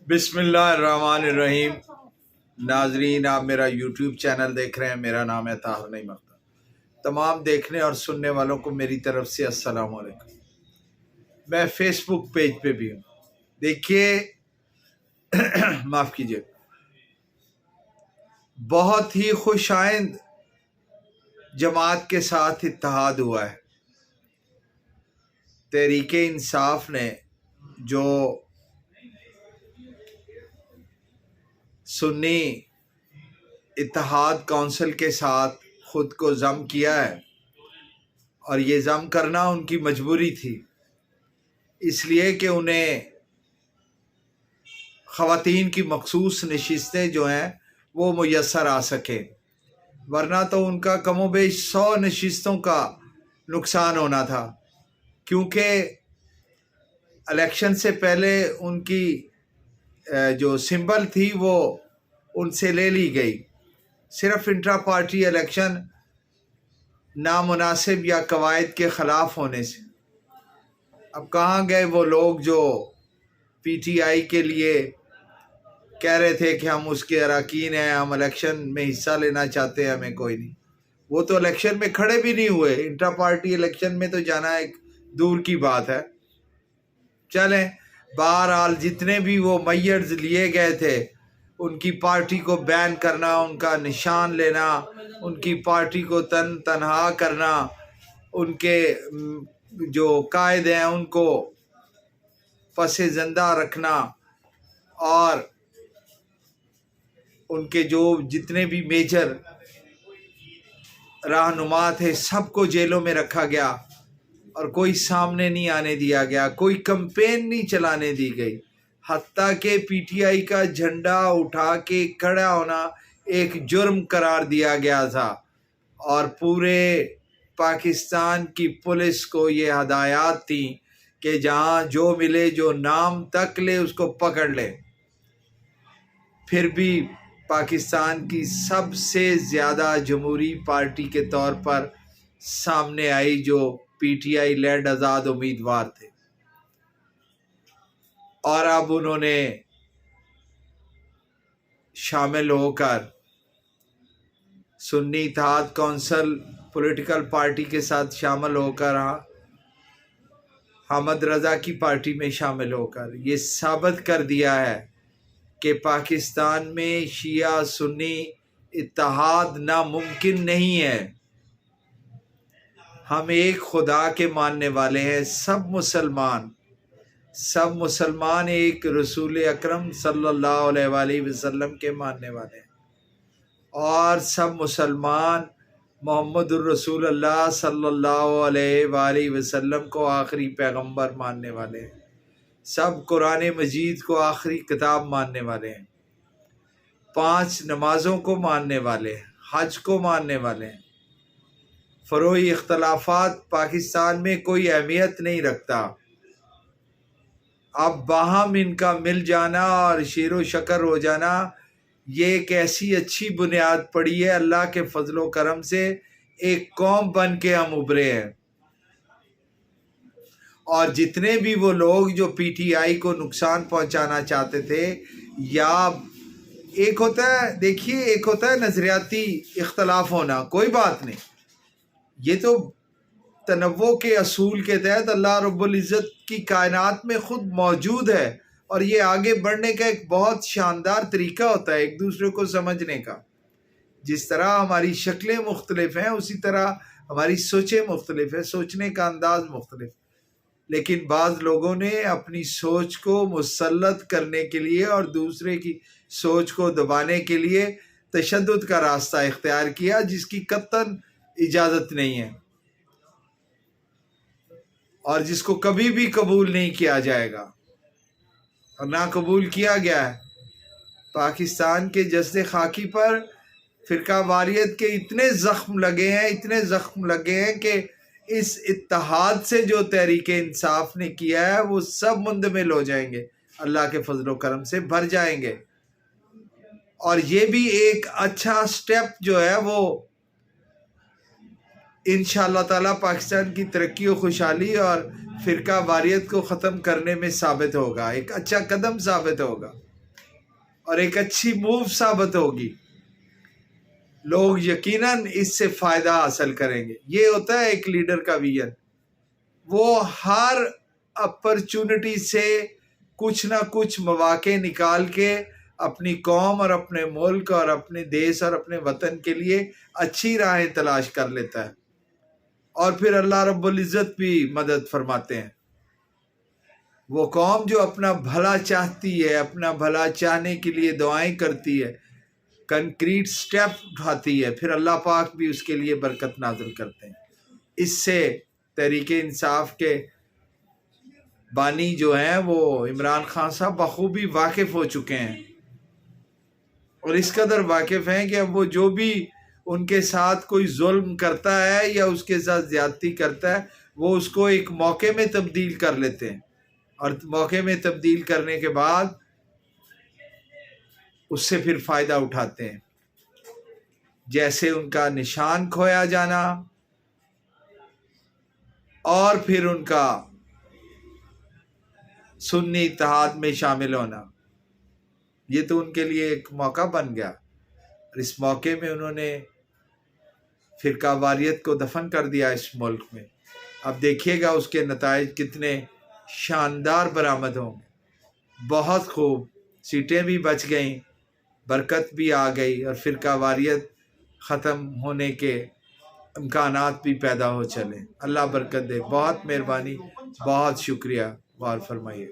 बिस्मिल्लाहिर्रहमानिर्रहीम। नाजरीन, आप मेरा यूट्यूब चैनल देख रहे हैं। मेरा नाम है ताहिर नईम अख्तर। तमाम देखने और सुनने वालों को मेरी तरफ से अस्सलाम वालेकुम। मैं फेसबुक पेज पे भी हूँ। देखिए माफ़ कीजिए, बहुत ही खुशाइंद जमात के साथ इत्तेहाद हुआ है। तहरीके इंसाफ ने जो सुन्नी इत्तेहाद काउंसिल के साथ ख़ुद को ज़म किया है, और ये ज़म करना उनकी मजबूरी थी, इसलिए कि उन्हें ख़वातीन की मखसूस नशिस्तें जो हैं वो मुयस्सर आ सके, वरना तो उनका कमोबेश 100 नशिस्तों का नुकसान होना था। क्योंकि इलेक्शन से पहले उनकी जो सिंबल थी वो उनसे ले ली गई, सिर्फ इंट्रा पार्टी इलेक्शन नामुनासिब या कवायद के ख़िलाफ़ होने से। अब कहाँ गए वो लोग जो पीटीआई के लिए कह रहे थे कि हम उसके अरकान हैं, हम इलेक्शन में हिस्सा लेना चाहते हैं, हमें कोई नहीं। वो तो इलेक्शन में खड़े भी नहीं हुए। इंट्रा पार्टी इलेक्शन में तो जाना एक दूर की बात है। चलें, बहरहाल जितने भी वो मैयर्स लिए गए थे, उनकी पार्टी को बैन करना, उनका निशान लेना, उनकी पार्टी को तनहा करना, उनके जो कायद हैं उनको फंसे ज़िंदा रखना, और उनके जो जितने भी मेजर रहनुमा थे सबको जेलों में रखा गया, और कोई सामने नहीं आने दिया गया, कोई कैंपेन नहीं चलाने दी गई। हत्ता के पीटीआई का झंडा उठा के खड़ा होना एक जुर्म करार दिया गया था, और पूरे पाकिस्तान की पुलिस को ये हदायत थी कि जहाँ जो मिले, जो नाम तक ले, उसको पकड़ ले। फिर भी पाकिस्तान की सबसे ज़्यादा जमहूरी पार्टी के तौर पर सामने आई जो पीटीआई लेड आज़ाद उम्मीदवार थे, और अब उन्होंने शामिल होकर सुन्नी इत्तेहाद काउंसिल पॉलिटिकल पार्टी के साथ शामिल होकर, हमद रज़ा की पार्टी में शामिल होकर ये साबित कर दिया है कि पाकिस्तान में शिया सुन्नी इत्तेहाद नामुमकिन नहीं है। हम एक खुदा के मानने वाले हैं। सब मुसलमान एक रसूल अकरम सल्लल्लाहु अलैहि वसल्लम के मानने वाले हैं, और सब मुसलमान मोहम्मदुर रसूलुल्लाह सल्लल्लाहु अलैहि वसल्लम को आखिरी पैगंबर मानने वाले हैं। सब कुरान मजीद को आखिरी किताब मानने वाले हैं, 5 नमाज़ों को मानने वाले हैं, हज को मानने वाले हैं। फ़रोई इख्तलाफात पाकिस्तान में कोई अहमियत नहीं रखता। अब बाहम इनका मिल जाना और शेर व शकर हो जाना, ये एक ऐसी अच्छी बुनियाद पड़ी है। अल्लाह के फजल व करम से एक कौम बन के हम उभरे हैं, और जितने भी वो लोग जो पीटीआई को नुकसान पहुंचाना चाहते थे, या एक होता है, देखिए, एक होता है नज़रियाती इख्तलाफ होना, कोई बात नहीं, ये तो तनव्वो के असूल के तहत अल्लाह रब्बुल इज़्ज़त की कायनात में ख़ुद मौजूद है, और ये आगे बढ़ने का एक बहुत शानदार तरीका होता है एक दूसरे को समझने का। जिस तरह हमारी शक्लें मुख्तलिफ हैं, उसी तरह हमारी सोचें मुख्तलिफ है, सोचने का अंदाज़ मुख्तलिफ। लेकिन बाज़ लोगों ने अपनी सोच को मुसल्लत करने के लिए और दूसरे की सोच को दबाने के लिए तशद्दुद का रास्ता इख्तियार किया, जिसकी कतई इजाज़त नहीं है, और जिसको कभी भी कबूल नहीं किया जाएगा, और ना कबूल किया गया है। पाकिस्तान के जस्द खाकी पर फ़िरका वारियत के इतने ज़ख्म लगे हैं कि इस इत्तेहाद से जो तहरीके इंसाफ ने किया है वो सब मुंदमिल हो जाएंगे, अल्लाह के फजल व करम से भर जाएंगे। और ये भी एक अच्छा स्टेप जो है वो इंशाअल्लाह ताला पाकिस्तान की तरक्की और खुशहाली और फ़िरका वारियत को ख़त्म करने में साबित होगा, एक अच्छा कदम साबित होगा। اور ایک اچھی موو ثابت ہوگی، لوگ یقیناً اس سے فائدہ حاصل کریں گے۔ یہ ہوتا ہے ایک لیڈر کا ویژن، وہ ہر اپرچونٹی سے کچھ نہ کچھ مواقع نکال کے اپنی قوم اور اپنے ملک اور اپنے دیش اور اپنے وطن کے لیے اچھی راہیں تلاش کر لیتا ہے، اور پھر اللہ رب العزت بھی مدد فرماتے ہیں۔ وہ قوم جو اپنا بھلا چاہتی ہے، اپنا بھلا چاہنے کے لیے دعائیں کرتی ہے، کنکریٹ سٹیپ اٹھاتی ہے، پھر اللہ پاک بھی اس کے لیے برکت نازل کرتے ہیں۔ اس سے تحریک انصاف کے بانی جو ہیں وہ عمران خان صاحب بخوبی واقف ہو چکے ہیں، اور اس قدر واقف ہیں کہ اب وہ جو بھی ان کے ساتھ کوئی ظلم کرتا ہے یا اس کے ساتھ زیادتی کرتا ہے، وہ اس کو ایک موقع میں تبدیل کر لیتے ہیں، اور موقع میں تبدیل کرنے کے بعد اس سے پھر فائدہ اٹھاتے ہیں، جیسے ان کا نشان کھویا جانا اور پھر ان کا سنی اتحاد میں شامل ہونا۔ یہ تو ان کے لیے ایک موقع بن گیا، اور اس موقع میں انہوں نے فرقہ واریت کو دفن کر دیا اس ملک میں۔ اب دیکھیے گا اس کے نتائج کتنے شاندار برآمد ہوں گے۔ بہت خوب، سیٹیں بھی بچ گئیں، برکت بھی آ گئی، اور فرقہ واریت ختم ہونے کے امکانات بھی پیدا ہو چلے۔ اللہ برکت دے، بہت مہربانی، بہت شکریہ، غور فرمائیے۔